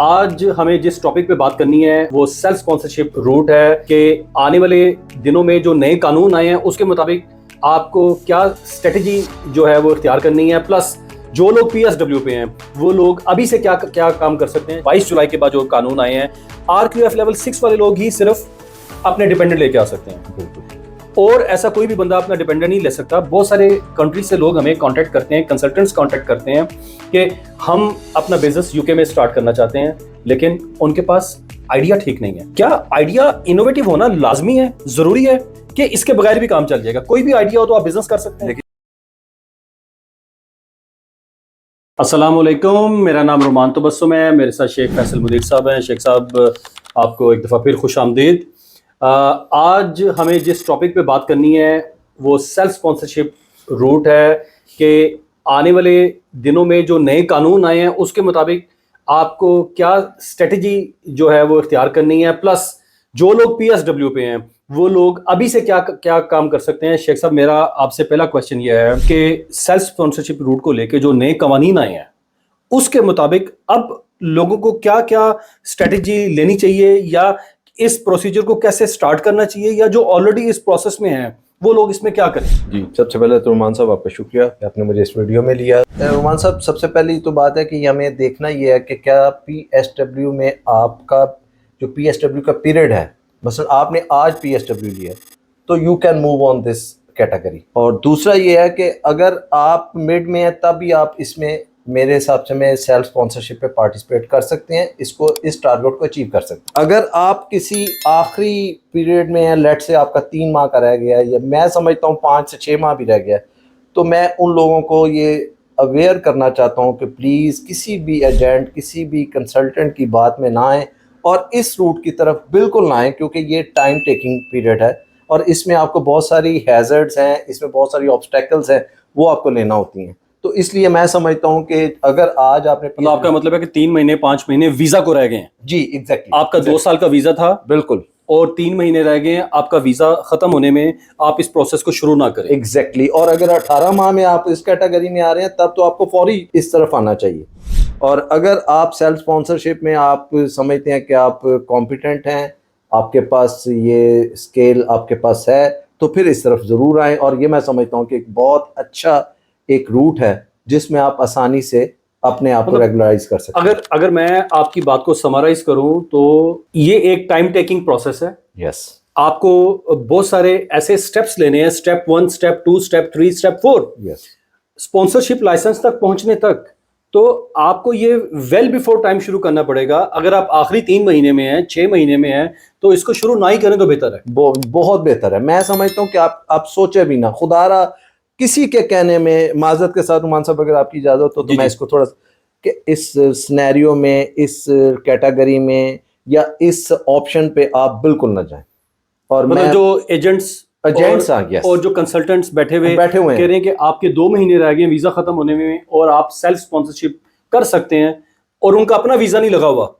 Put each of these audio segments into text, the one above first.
आज हमें जिस टॉपिक पे बात करनी है वो सेल्फ स्पॉन्सरशिप रूट है कि आने वाले दिनों में जो नए कानून आए हैं उसके मुताबिक आपको क्या स्ट्रेटजी जो है वो इख्तियार करनी है, प्लस जो लोग पीएसडब्ल्यू पे हैं वो लोग अभी से क्या क्या काम कर सकते हैं। 22 जुलाई के बाद जो कानून आए हैं, आरक्यूएफ लेवल 6 वाले लोग ही सिर्फ अपने डिपेंडेंट लेके आ सकते हैं और ऐसा कोई भी बंदा अपना डिपेंडेंट नहीं ले सकता। बहुत सारे कंट्री से लोग हमें कांटेक्ट करते हैं, कंसल्टेंट्स कांटेक्ट करते हैं कि हम अपना बिजनेस यूके में स्टार्ट करना चाहते हैं, लेकिन उनके पास आइडिया ठीक नहीं है। क्या आइडिया इनोवेटिव होना लाजमी है, जरूरी है कि इसके बगैर भी काम चल जाएगा? कोई भी आइडिया हो तो आप बिजनेस कर सकते हैं। अस्सलाम वालेकुम, मेरा नाम रोमान तबस्सुम है, मेरे साथ शेख फैसल मुदीर साहब हैं। शेख साहब, आपको एक दफ़ा फिर खुश आमदीद। आज हमें जिस टॉपिक पे बात करनी है वो सेल्फ स्पॉन्सरशिप रूट है कि आने वाले दिनों में जो नए कानून आए हैं उसके मुताबिक आपको क्या स्ट्रेटजी जो है वो इख्तियार करनी है, प्लस जो लोग पीएसडब्ल्यू पे हैं वो लोग अभी से क्या क्या काम कर सकते हैं। शेख साहब, मेरा आपसे पहला क्वेश्चन ये है कि सेल्फ स्पॉन्सरशिप रूट को लेके जो नए कवानीन आए हैं उसके मुताबिक अब लोगों को क्या क्या स्ट्रेटजी लेनी चाहिए, या इस प्रोसीजर को कैसे स्टार्ट करना चाहिए, या जो ऑलरेडी इस प्रोसेस में है वो लोग इसमें क्या करें? जी, सबसे पहले तो रुमान साहब आपका शुक्रिया कि आपने मुझे इस वीडियो में लिया। रुमान साहब, सबसे पहली तो बात है कि हमें देखना ये है कि क्या पीएसडब्ल्यू में आपका जो पीएसडब्ल्यू का पीरियड है, मसलन आपने आज पीएसडब्ल्यू लिया तो you can move on this category. और दूसरा ये है कि अगर आप मिड में हैं तब भी आप इसमें मेरे हिसाब से मैं सेल्फ स्पॉन्सरशिप पे पार्टिसिपेट कर सकते हैं, इसको इस टारगेट को अचीव कर सकते हैं। अगर आप किसी आखिरी पीरियड में हैं, लेट से आपका 3 माह का रह गया या मैं समझता हूँ 5 से 6 माह भी रह गया, तो मैं उन लोगों को ये अवेयर करना चाहता हूँ कि प्लीज़ किसी भी एजेंट, किसी भी कंसल्टेंट की बात में ना आएँ और इस रूट की तरफ बिल्कुल ना आएँ, क्योंकि ये टाइम टेकिंग पीरियड है और इसमें आपको बहुत सारी हैज़र्ड्स हैं, इसमें बहुत सारी ऑब्स्टेकल्स हैं, वो आपको लेना होती हैं। तो इसलिए मैं समझता हूँ कि अगर आज आपने, मतलब आपका मतलब है कि 3 महीने 5 महीने वीजा को रह गए हैं? जी, एग्जैक्टली। आपका 2 साल का वीजा था, बिल्कुल, और 3 महीने रह गए हैं आपका वीजा खत्म होने में, आप इस प्रोसेस को शुरू ना करें। एग्जैक्टली। और अगर 18 माह में आप इस कैटेगरी में आ रहे हैं तब तो आपको फौरी इस तरफ आना चाहिए। और अगर आप सेल्फ स्पॉन्सरशिप में आप समझते हैं कि आप कॉम्पिटेंट हैं, आपके पास ये स्केल आपके पास है, तो फिर इस तरफ ज़रूर आएँ। और ये मैं समझता हूँ कि एक बहुत अच्छा एक रूट है जिसमें आप आसानी से अपने आप को रेगुलराइज कर सकते हैं। अगर मैं आपकी बात को समराइज करूं तो ये एक टाइम टेकिंग प्रोसेस है। यस। आपको बहुत सारे ऐसे स्टेप्स लेने हैं, step 1, step 2, step 3, step 4, yes, sponsorship licence तक पहुंचने तक। तो आपको ये वेल बिफोर टाइम शुरू करना पड़ेगा। अगर आप आखिरी 3 महीने में हैं, 6 महीने में हैं, तो इसको शुरू ना ही करें तो बेहतर है। बहुत बेहतर है। मैं समझता हूँ कि आप सोचे भी ना, खुदारा किसी के कहने में, माजरत के साथ रुमान साहब अगर आपकी इजाज़त हो तो मैं इसको थोड़ा कि इस सिनेरियो में, इस कैटेगरी में या इस ऑप्शन पे आप बिल्कुल ना जाएं। और मतलब जो एजेंट्स और जो कंसल्टेंट्स बैठे हुए हैं कह रहे हैं कि आपके 2 महीने रह गए वीजा खत्म होने में और आप सेल्फ स्पॉन्सरशिप कर सकते हैं, और उनका अपना वीजा नहीं लगा हुआ।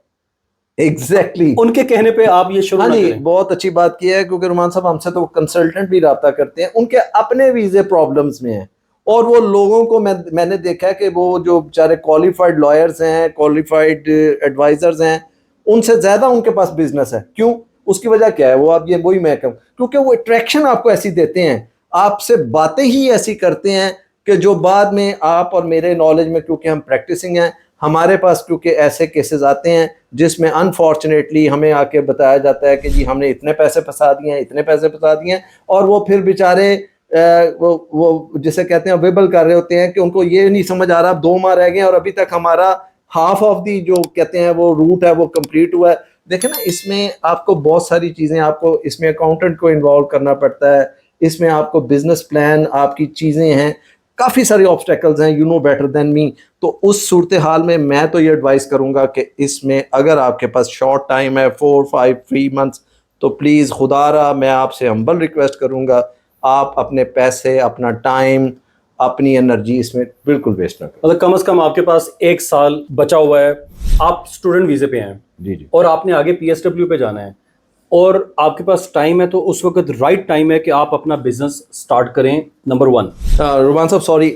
एग्जैक्टली उनके कहने पे आप ये शुरू ना करें। बहुत अच्छी बात की है, क्योंकि रुमान साहब हमसे तो कंसल्टेंट भी रब्ता करते हैं, उनके अपने वीजे प्रॉब्लम्स में हैं। और वो लोगों को मैंने देखा है कि वो जो बेचारे क्वालिफाइड लॉयर्स हैं, क्वालिफाइड एडवाइजर्स हैं, उनसे ज़्यादा उनके पास बिजनेस है। क्यों? उसकी वजह क्या है? वो आप ये वही मैं कहूँ, क्योंकि वो अट्रैक्शन आपको ऐसी देते हैं, आपसे बातें ही ऐसी करते हैं कि जो बाद में आप और मेरे नॉलेज में, क्योंकि हम प्रैक्टिसिंग हैं, हमारे पास क्योंकि ऐसे केसेस आते हैं जिसमें अनफॉर्चुनेटली हमें आके बताया जाता है कि जी हमने इतने पैसे फंसा दिए हैं, इतने पैसे फंसा दिए हैं, और वो फिर बेचारे वो जिसे कहते हैं विबल कर रहे होते हैं कि उनको ये नहीं समझ आ रहा 2 माह रह गए और अभी तक हमारा हाफ ऑफ दी जो कहते हैं वो रूट है वो कंप्लीट हुआ है। देखें ना, इसमें आपको बहुत सारी चीज़ें, आपको इसमें अकाउंटेंट को इन्वॉल्व करना पड़ता है, इसमें आपको बिजनेस प्लान, आपकी चीज़ें हैं, काफ़ी सारे ऑब्स्टेकल्स हैं, you know better than me. तो उस सूरत हाल में मैं तो ये एडवाइस करूँगा कि इसमें अगर आपके पास शॉर्ट टाइम है, 4, 5, 3 मंथ्स, तो प्लीज़ खुदारा मैं आपसे हम्बल रिक्वेस्ट करूँगा, आप अपने पैसे, अपना टाइम, अपनी एनर्जी इसमें बिल्कुल वेस्ट ना करें। मतलब कम से कम आपके पास 1 साल बचा हुआ है, आप स्टूडेंट वीजे पे हैं जी जी, और आपने आगे पीएसडब्ल्यू पे जाना है, और आपके पास टाइम है तो उस वक्त राइट टाइम है कि आप अपना बिजनेस स्टार्ट करें। नंबर 1। रुमान साहब सॉरी,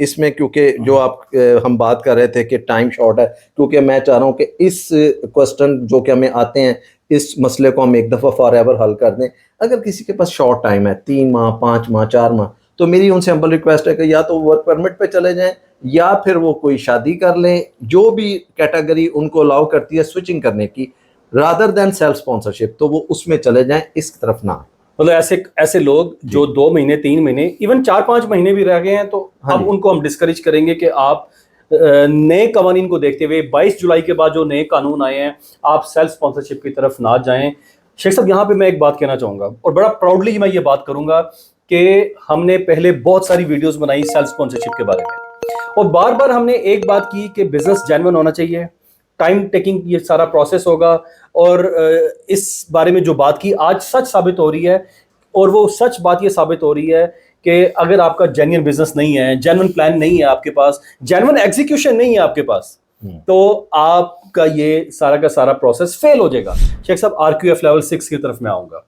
इसमें क्योंकि जो आप हम बात कर रहे थे कि टाइम शॉर्ट है, क्योंकि मैं चाह रहा हूँ कि इस क्वेश्चन जो कि हमें आते हैं इस मसले को हम एक दफ़ा फॉर एवर हल कर दें। अगर किसी के पास शॉर्ट टाइम है 3 माह 5 माह 4 माह, तो मेरी उनसे हम्बल रिक्वेस्ट है कि या तो वर्क परमिट पे चले जाएं या फिर वो कोई शादी कर लें, जो भी कैटेगरी उनको अलाउ करती है स्विचिंग करने की, रादर देन सेल्फ स्पॉन्सरशिप, तो वो उसमें चले जाएं, इस तरफ ना। मतलब ऐसे ऐसे लोग जो 2 महीने 3 महीने इवन 4-5 महीने भी रह गए हैं तो हाँ अब जी। उनको हम डिस्करेज करेंगे कि आप नए कवानीन को देखते हुए 22 जुलाई के बाद जो नए कानून आए हैं आप सेल्फ स्पॉन्सरशिप की तरफ ना जाएं। शेख साहब यहाँ पे मैं एक बात कहना चाहूँगा और बड़ा प्राउडली मैं ये बात करूँगा कि हमने पहले बहुत सारी वीडियोस बनाई सेल्फ स्पॉन्सरशिप के बारे में और बार बार हमने एक बात की कि बिजनेस जेन्युइन होना चाहिए, टाइम टेकिंग ये सारा प्रोसेस होगा और इस बारे में जो बात की आज सच साबित हो रही है। और वो सच बात ये साबित हो रही है कि अगर आपका जेन्युइन बिजनेस नहीं है, जेन्युइन प्लान नहीं है आपके पास, जेन्युइन एग्जीक्यूशन नहीं है आपके पास, तो आपका ये सारा का सारा प्रोसेस फेल हो जाएगा। शेख साहब RQF लेवल 6 की तरफ मैं आऊँगा।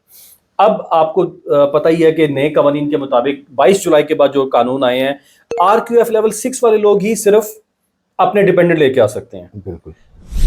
अब आपको पता ही है कि नए कवानीन के मुताबिक 22 जुलाई के बाद जो कानून आए हैं RQF लेवल 6 वाले लोग ही सिर्फ अपने डिपेंडेंट लेके आ सकते हैं। बिल्कुल।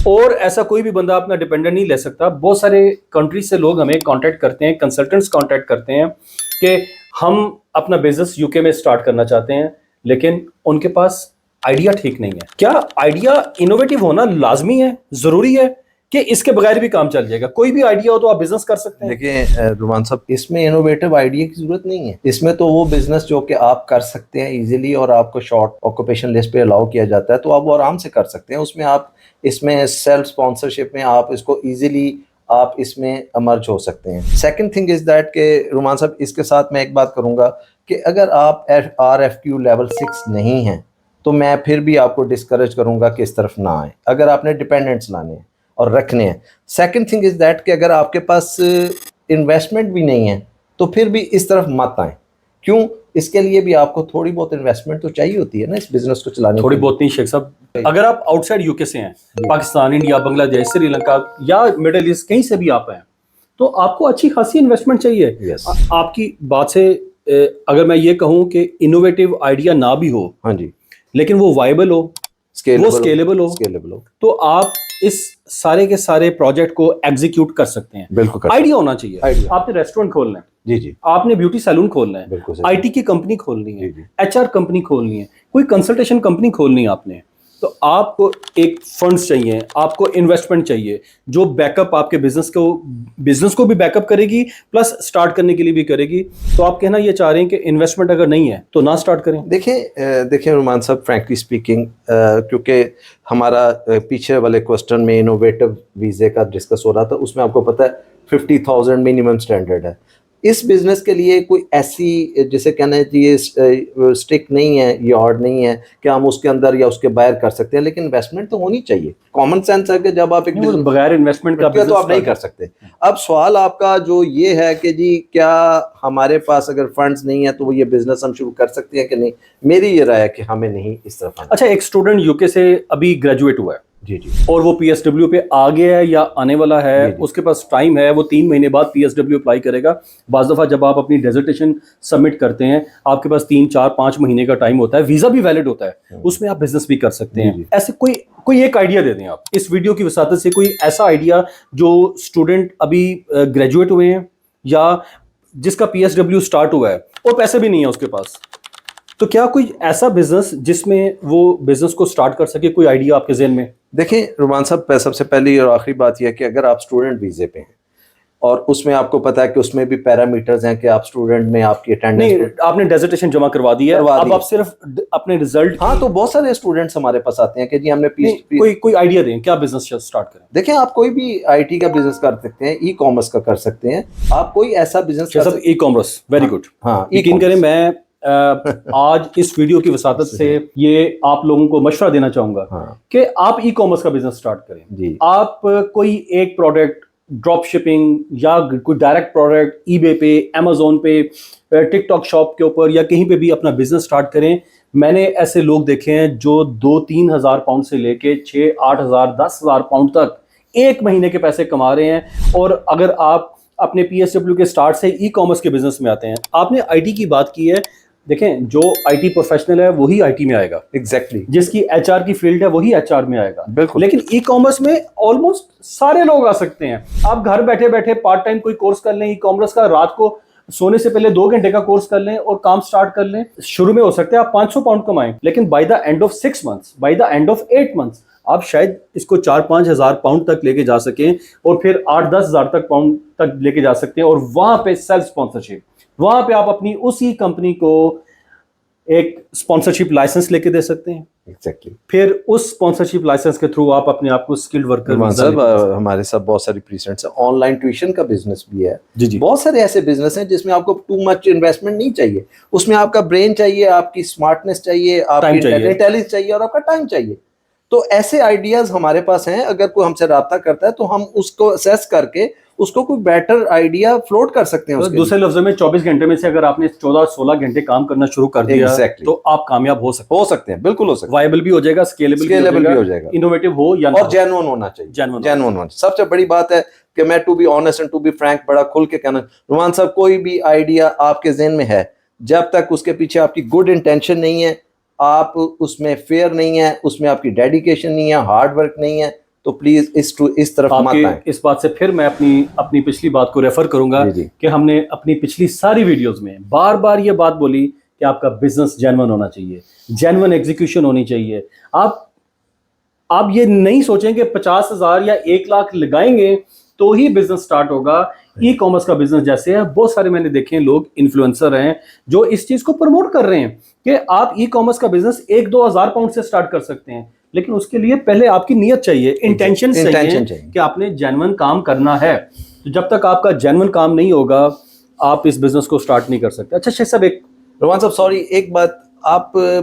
और ऐसा कोई भी बंदा अपना डिपेंडेंट नहीं ले सकता। बहुत सारे कंट्रीज से लोग हमें कांटेक्ट करते हैं, कंसल्टेंट्स कांटेक्ट करते हैं कि हम अपना बिजनेस यूके में स्टार्ट करना चाहते हैं लेकिन उनके पास आइडिया ठीक नहीं है। क्या आइडिया इनोवेटिव होना लाजमी है, जरूरी है कि इसके बगैर भी काम चल जाएगा? कोई भी आइडिया हो तो आप बिजनेस कर सकते हैं। देखिए रुमान साहब, इसमें इनोवेटिव आइडिया की जरूरत नहीं है। इसमें तो वो बिजनेस जो कि आप कर सकते हैं इजीली और आपको शॉर्ट ऑक्यूपेशन लिस्ट पे अलाउ किया जाता है तो आप वो आराम से कर सकते हैं। उसमें आप इसमें सेल्फ स्पॉन्सरशिप में आप इसको इजीली आप इसमें अमर्ज हो सकते हैं। सेकंड थिंग इज दैट के रुमान साहब, इसके साथ मैं एक बात करूंगा कि अगर आप RFQ लेवल 6 नहीं हैं तो मैं फिर भी आपको डिस्करेज करूंगा कि इस तरफ ना आए अगर आपने डिपेंडेंट्स लाने हैं और रखने हैं। सेकंड थिंग इज दैट कि अगर आपके पास इन्वेस्टमेंट भी नहीं है तो फिर भी इस तरफ मत आए। क्यों? इसके लिए भी आपको थोड़ी बहुत इन्वेस्टमेंट तो चाहिए होती है ना इस बिजनेस को चलाने। थोड़ी बहुत नहीं शेख साहब, अगर आप आउटसाइड यूके से हैं, पाकिस्तान, इंडिया, बांग्लादेश, श्रीलंका या मिडिल ईस्ट कहीं से भी आप हैं तो आपको अच्छी खासी इन्वेस्टमेंट चाहिए। Yes. आपकी बात से अगर मैं ये कहूँ कि इनोवेटिव आइडिया ना भी हो, हाँ जी, लेकिन वो वाइबल हो, वो स्केलेबल हो, तो आप इस सारे के सारे प्रोजेक्ट को एग्जीक्यूट कर सकते हैं। बिल्कुल आइडिया होना चाहिए। आपने रेस्टोरेंट खोलना है, जी जी, आपने ब्यूटी सैलून खोलना है, IT की कंपनी खोलनी है, HR कंपनी खोलनी है, कोई कंसल्टेशन कंपनी खोलनी है आपने, तो आपको एक फंड्स चाहिए, आपको इन्वेस्टमेंट चाहिए जो बैकअप आपके बिजनेस को भी बैकअप करेगी प्लस स्टार्ट करने के लिए भी करेगी। तो आप कहना ये चाह रहे हैं कि इन्वेस्टमेंट अगर नहीं है तो ना स्टार्ट करें। देखिए रुमान साहब, फ्रैंकली स्पीकिंग, क्योंकि हमारा पीछे वाले क्वेश्चन में इनोवेटिव वीज़े का डिस्कस हो रहा था, उसमें आपको पता है 50,000 मिनिमम स्टैंडर्ड है। इस बिजनेस के लिए कोई ऐसी जिसे कहना चाहिए स्टिक नहीं है, यार्ड नहीं है कि हम उसके अंदर या उसके बाहर कर सकते हैं, लेकिन इन्वेस्टमेंट तो होनी चाहिए। कॉमन सेंस है कि जब आप एक बगैर इन्वेस्टमेंट का तो आप नहीं कर सकते। अब सवाल आपका जो ये है कि जी क्या हमारे पास अगर फंड्स नहीं है तो ये बिजनेस हम शुरू कर सकते हैं कि नहीं, मेरी ये राय है कि हमें नहीं इस तरफ आना। अच्छा, एक स्टूडेंट यूके से अभी ग्रेजुएट हुआ है जी जी, और वो PSW पे आ गया है या आने वाला है, उसके पास टाइम है, वो 3 महीने बाद PSW अप्लाई करेगा। बाज़ दफ़ा जब आप अपनी डेजर्टेशन सबमिट करते हैं आपके पास 3, 4, 5 महीने का टाइम होता है, वीज़ा भी वैलिड होता है, उसमें आप बिजनेस भी कर सकते हैं। ऐसे कोई एक आइडिया दे दें आप इस वीडियो की वसातत से, कोई ऐसा आइडिया जो स्टूडेंट अभी ग्रेजुएट हुए हैं या जिसका PSW स्टार्ट हुआ है और पैसे भी नहीं है उसके पास, तो क्या कोई ऐसा बिजनेस जिसमें वो बिजनेस को स्टार्ट कर सके? कोई आइडिया आपके ज़हन में? देखिए रुमान साहब, सबसे पहली और आखिरी बात यह है कि अगर आप स्टूडेंट वीज़े पे हैं और उसमें आपको पता है कि उसमें भी पैरामीटर्स हैं कि आप स्टूडेंट में आपकी अटेंडेंस नहीं, आपने डेजर्टेशन जमा करवा दी है, अब आप सिर्फ अपने रिजल्ट। हाँ, तो बहुत सारे स्टूडेंट्स हमारे पास आते हैं कि जी हमने कोई आइडिया दें क्या बिजनेस स्टार्ट करें? देखिए, आप कोई भी IT का बिजनेस कर सकते हैं, ई-कॉमर्स का कर सकते हैं, आप कोई ऐसा बिजनेस कर सकते हैं। E-commerce, very good. हाँ, यकीन करें मैं आज इस वीडियो की वसातत से ये आप लोगों को मशवरा देना चाहूंगा कि आप ई-कॉमर्स का बिजनेस स्टार्ट करें जी। आप कोई एक प्रोडक्ट ड्रॉप शिपिंग या कोई डायरेक्ट प्रोडक्ट eBay पे, Amazon पे, टिकटॉक शॉप के ऊपर या कहीं पे भी अपना बिजनेस स्टार्ट करें। मैंने ऐसे लोग देखे हैं जो 2-3 हज़ार पाउंड से लेके 6-8 हज़ार 10 हज़ार पाउंड तक एक महीने के पैसे कमा रहे हैं। और अगर आप अपने PSW के स्टार्ट से ई कॉमर्स के बिजनेस में आते हैं, आपने IT की बात की है, देखें जो IT प्रोफेशनल है वही IT में आएगा, एग्जैक्टली, जिसकी HR की फील्ड है वही HR में आएगा, बिल्कुल। लेकिन ई कॉमर्स में ऑलमोस्ट सारे लोग आ सकते हैं। आप घर बैठे बैठे पार्ट टाइम कोई कोर्स कर लें ई कॉमर्स का, रात को सोने से पहले 2 घंटे का कोर्स कर लें और काम स्टार्ट कर लें। शुरू में हो सकता है आप 500 पाउंड कमाएं, लेकिन by the end of 6 months, by the end of 8 months आप शायद इसको 4-5 हज़ार पाउंड तक लेके जा सकें, और फिर 8-10 हज़ार तक पाउंड तक लेके जा सकते हैं। और वहां पे सेल्फ स्पॉन्सरशिप, वहां पे आप अपनी उसी कंपनी को एक स्पॉन्सरशिप लाइसेंस लेके दे सकते हैं। एग्जैक्टली। फिर उस स्पॉन्सरशिप लाइसेंस के थ्रू आप अपने आप को स्किल्ड वर्कर साहब हमारे साथ बहुत सारी प्रेजेंट्स है, ऑनलाइन ट्यूशन का बिजनेस भी है। जी जी, बहुत सारे ऐसे बिजनेस हैं जिसमें आपको टू मच इन्वेस्टमेंट नहीं चाहिए, उसमें आपका ब्रेन चाहिए, आपकी स्मार्टनेस चाहिए, आपकी इंटेलिजेंस चाहिए और आपका टाइम चाहिए। तो ऐसे आइडियाज हमारे पास हैं, अगर कोई हमसे राब्ता करता है तो हम उसको असेस करके उसको कोई बेटर आइडिया फ्लोट कर सकते हैं। तो दूसरे लफ्जों में 24 घंटे में से अगर आपने 14-16 घंटे काम करना शुरू कर दिया तो आप कामयाब हो सकते हैं, बिल्कुल हो सकते हैं, वायबल भी हो जाएगा, स्केलेबल भी हो जाएगा, इनोवेटिव हो या और जेन्युइन होना चाहिए। जेन्युइन होना सबसे बड़ी बात है कि मैं to be honest and to be frank बड़ा खुल के कहना, रुमान साहब कोई भी आइडिया आपके ज़हन में है, जब तक उसके पीछे आपकी गुड इंटेंशन नहीं है, आप उसमें फेयर नहीं है, उसमें आपकी डेडिकेशन नहीं है, हार्ड वर्क नहीं है, तो प्लीज इस तरफ मत आएं। इस बात से फिर मैं अपनी पिछली बात को रेफर करूंगा कि हमने अपनी पिछली सारी वीडियोस में बार बार ये बात बोली कि आपका बिजनेस जेन्युइन होना चाहिए, जेन्युइन एग्जीक्यूशन होनी चाहिए। आप ये नहीं सोचें कि 50,000 या 1 लाख लगाएंगे तो ही बिजनेस स्टार्ट होगा। ई कॉमर्स का बिजनेस जैसे है, बहुत सारे मैंने देखे हैं लोग इन्फ्लुएंसर हैं जो इस चीज को प्रमोट कर रहे हैं कि आप ई कॉमर्स का बिजनेस 1-2 हज़ार पाउंड से स्टार्ट कर सकते हैं, लेकिन उसके लिए पहले आपकी नीयत चाहिए, इंटेंशन चाहिए कि आपने जेन्युइन काम करना है। तो जब तक आपका जेन्युइन काम नहीं होगा आप इस बिजनेस को स्टार्ट नहीं कर सकते। अच्छा शेख साहब, रोमान साहब सॉरी, एक बात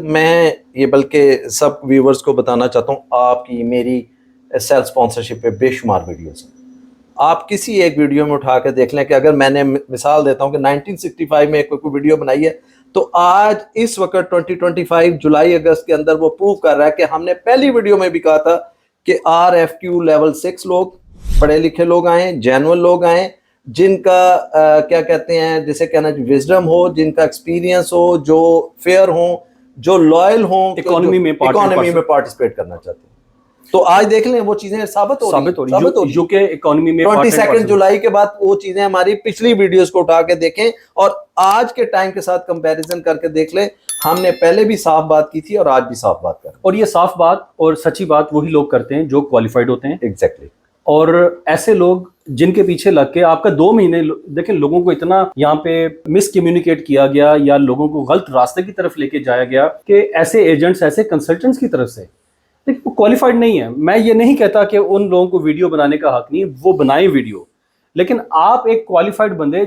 मैं ये बल्कि सब व्यूवर्स को बताना चाहता हूँ, आपकी मेरी सेल्फ स्पॉन्सरशिप पे बेशुमार वीडियोस हैं। आप किसी एक वीडियो में उठा के देख लें कि अगर मैंने मिसाल देता हूँ कि 1965 में कोई वीडियो बनाई है, तो आज इस वक्त 2025 जुलाई अगस्त के अंदर वो प्रूव कर रहा है कि हमने पहली वीडियो में भी कहा था कि RFQ लेवल 6 लोग, पढ़े लिखे लोग आए, जेन्युइन लोग आए, जिनका क्या कहते हैं, जिसे कहना विजडम हो, जिनका एक्सपीरियंस हो, जो फेयर हो, जो लॉयल हो, इकोनॉमी में पार्टिसिपेट करना चाहते हैं। तो आज देख लें वो चीजें साबित हो रही। यूके इकोनॉमी में 22 जुलाई के बाद वो चीजें हमारी पिछली वीडियोस को उठा के देखें और आज के टाइम के साथ कंपैरिजन करके देख लें। हमने पहले भी साफ बात की थी और आज भी साफ बात कर, और ये साफ बात और सच्ची बात वही लोग करते हैं जो क्वालिफाइड होते हैं। एग्जैक्टली। और ऐसे लोग जिनके पीछे लग के आपका 2 महीने, देखें लोगों को इतना यहाँ पे मिसकम्युनिकेट किया गया या लोगों को गलत रास्ते की तरफ लेके जाया गया कि ऐसे एजेंट्स, ऐसे कंसल्टेंट्स की तरफ से, देखिए वो क्वालिफाइड नहीं है। मैं ये नहीं कहता कि उन लोगों को वीडियो बनाने का हक नहीं, वो बनाए वीडियो, लेकिन आप एक क्वालिफाइड बंदे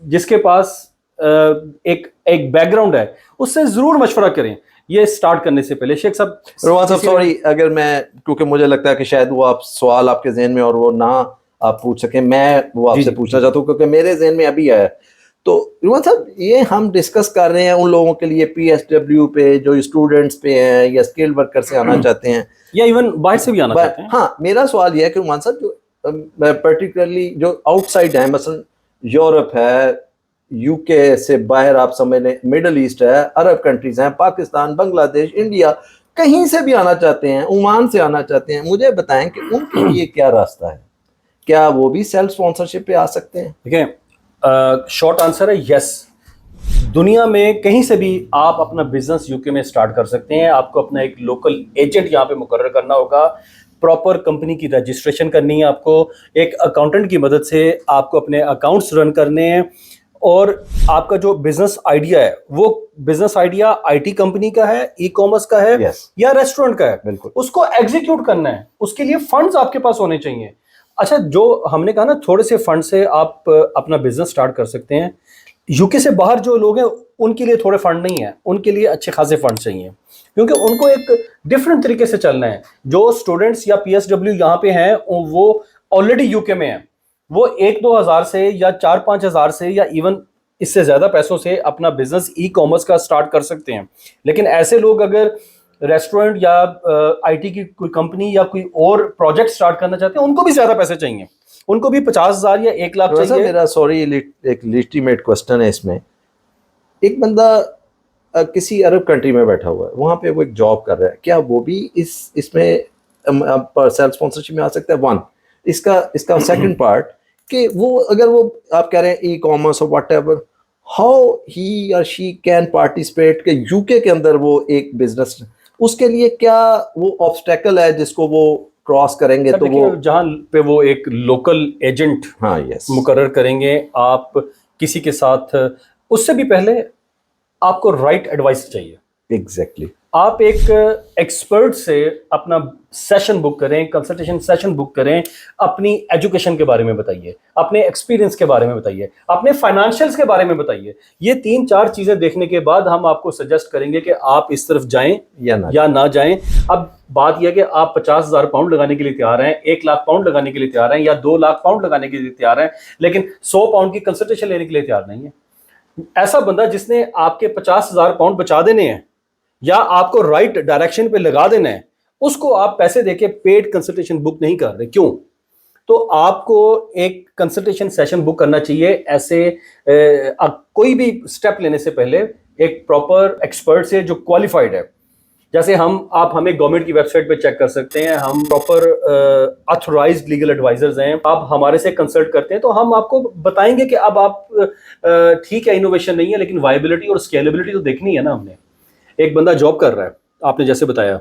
जिसके पास एक बैकग्राउंड है, उससे जरूर मशवरा करें ये स्टार्ट करने से पहले। शेख साहब, रोमान साहब सॉरी, अगर मैं, क्योंकि मुझे लगता है कि शायद वो आप सवाल आपके जहन में और वो ना आप पूछ सकें, मैं वो आपसे पूछना चाहता हूँ क्योंकि मेरे जहन में अभी आया। तो रोमान साहब, ये हम डिस्कस कर रहे हैं उन लोगों के लिए PSW पे जो स्टूडेंट्स पे हैं या स्किल्ड वर्कर से आना चाहते हैं या इवन बाहर से भी आना चाहते हैं। हाँ, मेरा सवाल यह है कि रोमान साहब जो पर्टिकुलरली जो आउटसाइड है, मसलन यूरोप है, UK से बाहर आप समझ लें, मिडल ईस्ट है, अरब कंट्रीज हैं, पाकिस्तान, बांग्लादेश, इंडिया, कहीं से भी आना चाहते हैं, ओमान से आना चाहते हैं, मुझे बताएं कि उनके लिए क्या रास्ता है, क्या वो भी सेल्फ स्पॉन्सरशिप पे आ सकते हैं? देखिए, शॉर्ट आंसर है यस। दुनिया में कहीं से भी आप अपना बिजनेस UK में स्टार्ट कर सकते हैं। आपको अपना एक लोकल एजेंट यहाँ पे मुकर्रर करना होगा, प्रॉपर कंपनी की रजिस्ट्रेशन करनी है, आपको एक अकाउंटेंट की मदद से आपको अपने अकाउंट्स रन करने हैं, और आपका जो बिजनेस आइडिया है वो बिजनेस आइडिया IT कंपनी का है, ई कॉमर्स का है, या रेस्टोरेंट का है, बिल्कुल उसको एग्जीक्यूट करना है। उसके लिए फंड्स आपके पास होने चाहिए। अच्छा, जो हमने कहा ना, थोड़े से फंड से आप अपना बिजनेस स्टार्ट कर सकते हैं। UK से बाहर जो लोग हैं उनके लिए थोड़े फंड नहीं है, उनके लिए अच्छे खासे फंड चाहिए, क्योंकि उनको एक डिफरेंट तरीके से चलना है। जो स्टूडेंट्स या PSW यहाँ पे हैं वो ऑलरेडी UK में हैं, वो 1-2 हज़ार से या 4-5 हज़ार से या इवन इससे ज़्यादा पैसों से अपना बिजनेस ई कॉमर्स का स्टार्ट कर सकते हैं। लेकिन ऐसे लोग अगर रेस्टोरेंट या आईटी की कोई कंपनी या कोई और प्रोजेक्ट स्टार्ट करना चाहते हैं, उनको भी ज्यादा पैसे चाहिए, उनको भी 50,000 या 1 लाख चाहिए। मेरा सॉरी एक लिटिमेट क्वेश्चन है इसमें। एक बंदा किसी अरब कंट्री में बैठा हुआ है, वहां पे वो एक जॉब कर रहा है, क्या वो भी इसमें सेल्फ स्पॉन्सरशिप में आ सकता है? वन, इसका सेकंड पार्ट कि वो अगर वो आप कह रहे हैं ई कॉमर्स और वट एवर, हाउ ही और शी कैन पार्टिसिपेट के यूके के अंदर वो एक बिजनेस, उसके लिए क्या वो ऑब्स्टेकल है जिसको वो क्रॉस करेंगे? तो वो जहां पे वो एक लोकल एजेंट हाँ यस मुकर्रर करेंगे, आप किसी के साथ, उससे भी पहले आपको राइट एडवाइस चाहिए। एग्जैक्टली आप एक एक्सपर्ट से अपना सेशन बुक करें, कंसल्टेशन सेशन बुक करें, अपनी एजुकेशन के बारे में बताइए, अपने एक्सपीरियंस के बारे में बताइए, अपने फाइनेंशियल्स के बारे में बताइए। ये 3-4 चीजें देखने के बाद हम आपको सजेस्ट करेंगे कि आप इस तरफ जाएं या ना जाएं। अब बात यह कि आप 50,000 पाउंड लगाने के लिए तैयार हैं, 1 लाख पाउंड लगाने के लिए तैयार हैं, या 2 लाख पाउंड लगाने के लिए तैयार हैं, लेकिन 100 पाउंड की कंसल्टेशन लेने के लिए तैयार नहीं है। ऐसा बंदा जिसने आपके 50,000 पाउंड बचा देने हैं या आपको राइट डायरेक्शन पे लगा देना है, उसको आप पैसे देके पेड कंसल्टेशन बुक नहीं कर रहे। क्यों? तो आपको एक कंसल्टेशन सेशन बुक करना चाहिए। ऐसे कोई भी स्टेप लेने से पहले एक प्रॉपर एक्सपर्ट से जो क्वालिफाइड है, जैसे आप हमें गवर्नमेंट की वेबसाइट पे चेक कर सकते हैं, हम प्रॉपर ऑथराइज्ड लीगल एडवाइजर्स हैं। आप हमारे से कंसल्ट करते हैं तो हम आपको बताएंगे कि अब आप ठीक है, इनोवेशन नहीं है, लेकिन वायबिलिटी और स्केलेबिलिटी तो देखनी है ना हमने। एक बंदा जॉब कर रहा है, आपने जैसे बताया,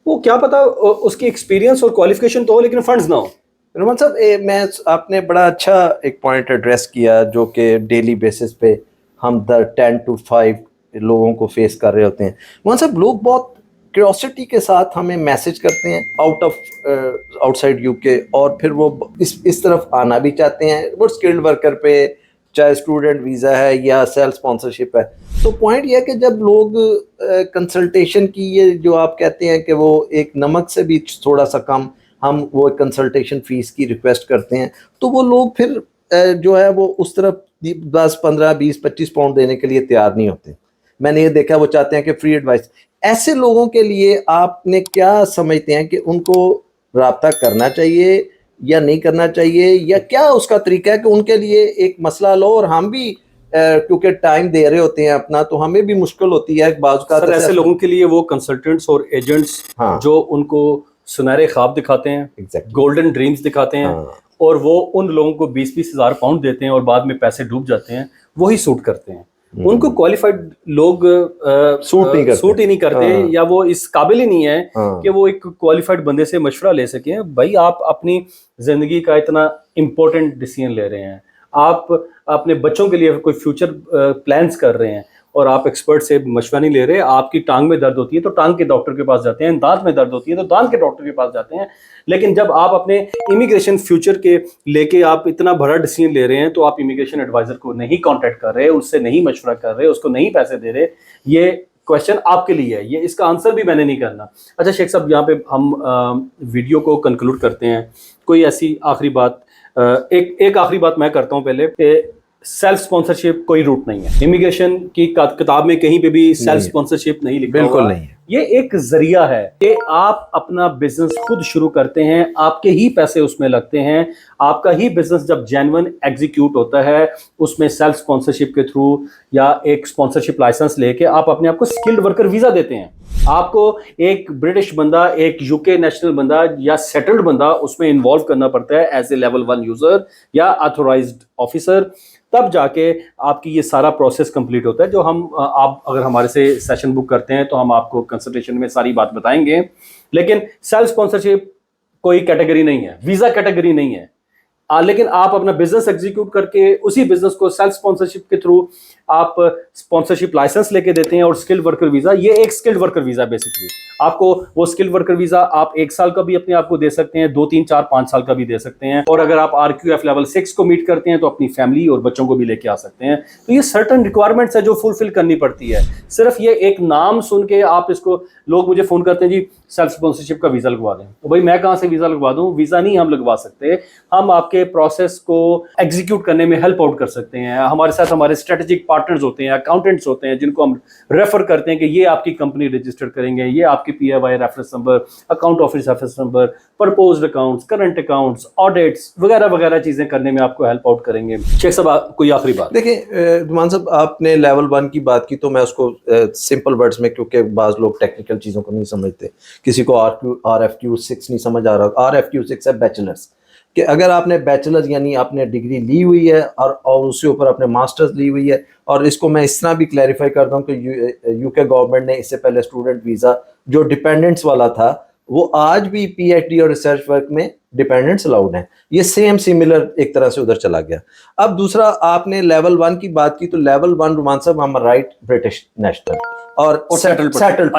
वो क्या पता उसकी एक्सपीरियंस और क्वालिफिकेशन तो हो लेकिन फंड्स ना हो। रोमान साहब, आपने बड़ा अच्छा एक पॉइंट एड्रेस किया जो कि डेली बेसिस पे हम 10 to 5 लोगों को फेस कर रहे होते हैं। रोमान साहब, लोग बहुत क्यूरियोसिटी के साथ हमें मैसेज करते हैं आउटसाइड यूके, और फिर वो इस तरफ आना भी चाहते हैं, वो स्किल्ड वर्कर पे, चाहे स्टूडेंट वीज़ा है या सेल्फ स्पॉन्सरशिप है। तो पॉइंट ये है कि जब लोग कंसल्टेशन की, ये जो आप कहते हैं कि वो एक नमक से भी थोड़ा सा कम हम वो कंसल्टेशन फीस की रिक्वेस्ट करते हैं, तो वो लोग फिर जो है वो उस तरफ 10, 15, 20, 25 पाउंड देने के लिए तैयार नहीं होते। मैंने ये देखा, वो चाहते हैं कि फ्री एडवाइस। ऐसे लोगों के लिए आपने क्या समझते हैं कि उनको रब्ता करना चाहिए या नहीं करना चाहिए, या क्या उसका तरीका है कि उनके लिए एक मसला लो, और हम भी क्योंकि टाइम दे रहे होते हैं अपना, तो हमें भी मुश्किल होती है बाज़ का। ऐसे लोगों के लिए वो कंसल्टेंट्स और एजेंट्स जो उनको सुनहरे ख्वाब दिखाते हैं, गोल्डन ड्रीम्स दिखाते हैं, और वो उन लोगों को 20-20 हज़ार पाउंड देते हैं और बाद में पैसे डूब जाते हैं, वही सूट करते हैं। उनको क्वालिफाइड लोग सूट ही नहीं करते, या वो इस काबिल ही नहीं है कि वो एक क्वालिफाइड बंदे से मशवरा ले सकें। भाई, आप अपनी जिंदगी का इतना इंपॉर्टेंट डिसीजन ले रहे हैं, आप अपने बच्चों के लिए कोई फ्यूचर प्लान्स कर रहे हैं, और आप एक्सपर्ट से मशवरा नहीं ले रहे। आपकी टांग में दर्द होती है तो टांग के डॉक्टर के पास जाते हैं, दांत में दर्द होती है तो दांत के डॉक्टर के पास जाते हैं। लेकिन जब आप अपने इमिग्रेशन फ्यूचर के लेके आप इतना बड़ा डिसीजन ले रहे हैं, तो आप इमिग्रेशन एडवाइजर को नहीं कांटेक्ट कर रहे, उससे नहीं मशवरा कर रहे, उसको नहीं पैसे दे रहे। ये क्वेश्चन आपके लिए है, ये इसका आंसर भी मैंने नहीं करना। अच्छा शेख साहब, यहाँ पे हम वीडियो को कंक्लूड करते हैं। कोई ऐसी आखिरी बात, एक आखिरी बात मैं करता हूँ पहले, सेल्फ स्पॉन्सरशिप कोई रूट नहीं है। इमिग्रेशन की किताब में कहीं पे भी सेल्फ स्पॉन्सरशिप नहीं लिखा, बिल्कुल नहीं है। ये एक जरिया है कि आप अपना बिजनेस खुद शुरू करते हैं, आपके ही पैसे उसमें लगते हैं, आपका ही बिजनेस जब जेन्युइन एग्जीक्यूट होता है, उसमें सेल्फ स्पॉन्सरशिप के थ्रू या एक स्पॉन्सरशिप लाइसेंस लेके आप अपने आप को स्किल्ड वर्कर वीजा देते हैं। आपको एक ब्रिटिश बंदा, एक यूके नेशनल बंदा या सेटल्ड बंदा उसमें इन्वॉल्व करना पड़ता है एज ए लेवल 1 यूजर या ऑथोराइज्ड ऑफिसर, तब जाके आपकी ये सारा प्रोसेस कंप्लीट होता है। जो आप अगर हमारे से सेशन बुक करते हैं तो हम आपको कंसल्टेशन में सारी बात बताएंगे। लेकिन सेल्फ स्पॉन्सरशिप कोई कैटेगरी नहीं है, वीजा कैटेगरी नहीं है। लेकिन आप अपना बिजनेस एग्जीक्यूट करके उसी बिजनेस को सेल्फ स्पॉन्सरशिप के थ्रू आप स्पॉन्सरशिप लाइसेंस लेके देते हैं, और स्किल्ड वर्कर वीजा, ये एक स्किल्ड वर्कर वीजा बेसिकली। आपको वो स्किल्ड वर्कर वीजा आप 1 साल का भी अपने आप को दे सकते हैं, 2, 3, 4, 5 साल का भी दे सकते हैं, और अगर आप RQF लेवल 6 को मीट करते हैं तो अपनी फैमिली और बच्चों को भी लेके आ सकते हैं। तो ये सर्टन रिक्वायरमेंट्स है जो फुलफिल करनी पड़ती है। सिर्फ ये एक नाम सुन के आप इसको, लोग मुझे फोन करते हैं जी सेल्फ स्पॉन्सरशिप का वीजा लगवा दें, तो भाई मैं कहाँ से वीजा लगवा दूं? वीजा नहीं हम लगवा सकते, हम आपके प्रोसेस को एग्जीक्यूट करने में हेल्प आउट कर सकते हैं। हमारे साथ हमारे स्ट्रेटेजिक पार्टनर्स होते हैं, अकाउंटेंट्स होते हैं, जिनको हम रेफर करते हैं कि ये आपकी कंपनी रजिस्टर करेंगे, ये आपकी आपके PAY reference number, account office reference number, proposed accounts, current accounts, audits वगैरह वगैरह चीज़ें करने में आपको हेल्प आउट करेंगे। शेख साहब कोई आखिरी बात? देखिए रुमान साहब, आपने लेवल 1 की बात की तो मैं उसको सिंपल वर्ड्स में, क्योंकि बाज लोग टेक्निकल चीज़ों को नहीं समझते, किसी को RFQ6 नहीं समझ आ रहा। RFQ6 है बैचलर्स, कि अगर आपने बैचलर यानी आपने डिग्री ली हुई है और उसके ऊपर आपने मास्टर्स ली हुई है, और इसको मैं इस तरह भी क्लैरिफाई करता हूँ कि यूके गवर्नमेंट ने इससे पहले स्टूडेंट वीज़ा जो डिपेंडेंट्स वाला था वो आज भी PhD और रिसर्च वर्क में डिपेंडेंट्स अलाउड हैं। ये सेम सिमिलर एक तरह से उधर चला गया। अब दूसरा, आपने लेवल 1 की बात की तो लेवल 1 रुमान साहब, हम राइट ब्रिटिश नेशनल और सेटल्ड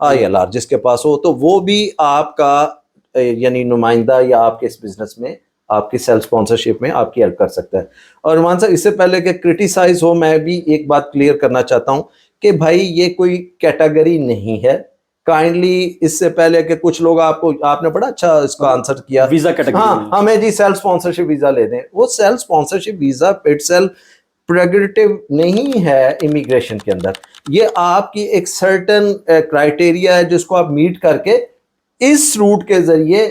ILR जिसके पास हो, तो वो भी आपका यानी नुमाइंदा या आपके इस बिजनेस में आपकी सेल्फ स्पॉन्सरशिप में आपकी हेल्प कर सकता है। और रुमान साहब, इससे पहले कि क्रिटिसाइज हो, मैं भी एक बात क्लियर करना चाहता हूँ कि भाई ये कोई कैटेगरी नहीं है। काइंडली इससे पहले कि कुछ लोग आपने बड़ा अच्छा इसका आंसर किया, वीजा कैटेगरी, हाँ हमें जी सेल्फ स्पॉन्सरशिप वीजा ले दें। वो self sponsorship visa itself prerogative नहीं है इमिग्रेशन के अंदर। ये आपकी एक सर्टेन क्राइटेरिया है जिसको आप मीट करके इस रूट के जरिए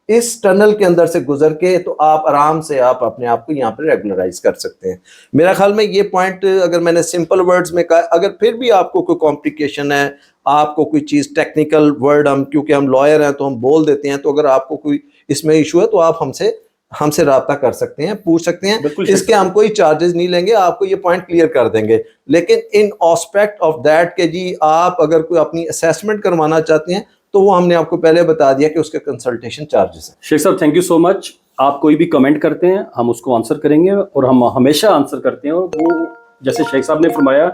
इस टनल के अंदर से गुजर के तो आप आराम से आप अपने आप को यहाँ पर रेगुलराइज कर सकते हैं। मेरा ख्याल में ये पॉइंट अगर मैंने सिंपल वर्ड्स में कहा, अगर फिर भी आपको कोई कॉम्प्लिकेशन है, आपको कोई चीज़ टेक्निकल वर्ड, हम क्योंकि हम लॉयर हैं तो हम बोल देते हैं, तो अगर आपको कोई इसमें इशू है तो आप हमसे रब्ता कर सकते हैं, पूछ सकते हैं। इसके हम कोई चार्जेस नहीं लेंगे, आपको ये पॉइंट क्लियर कर देंगे। लेकिन इन ऑस्पेक्ट ऑफ दैट के जी आप अगर कोई अपनी असेसमेंट करवाना चाहते हैं तो वो हमने आपको पहले बता दिया कि उसके कंसल्टेशन चार्जेस हैं। शेख साहब थैंक यू सो मच। आप कोई भी कमेंट करते हैं हम उसको आंसर करेंगे, और हम हमेशा आंसर करते हैं। और वो जैसे शेख साहब ने फरमाया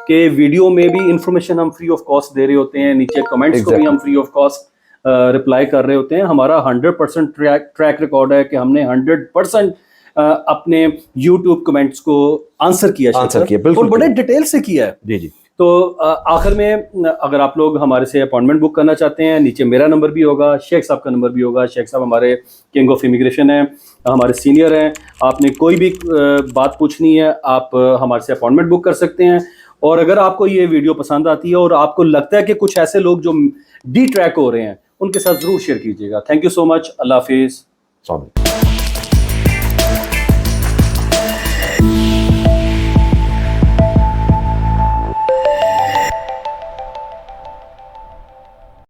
कि वीडियो में भी इंफॉर्मेशन हम फ्री ऑफ कॉस्ट दे रहे होते हैं, नीचे कमेंट्स को भी हम फ्री ऑफ कॉस्ट रिप्लाई कर रहे होते हैं। हमारा 100% ट्रैक रिकॉर्ड है कि हमने 100% अपने यूट्यूब कमेंट्स को आंसर किया, बिल्कुल, और बड़े डिटेल से किया है। जी जी। तो आखिर में अगर आप लोग हमारे से अपॉइंटमेंट बुक करना चाहते हैं, नीचे मेरा नंबर भी होगा, शेख साहब का नंबर भी होगा। शेख साहब हमारे किंग ऑफ इमिग्रेशन हैं, हमारे सीनियर हैं। आपने कोई भी बात पूछनी है आप हमारे से अपॉइंटमेंट बुक कर सकते हैं। और अगर आपको ये वीडियो पसंद आती है और आपको लगता है कि कुछ ऐसे लोग जो डी ट्रैक हो रहे हैं उनके साथ ज़रूर शेयर कीजिएगा। Thank you so much. अल्लाह हाफिज़।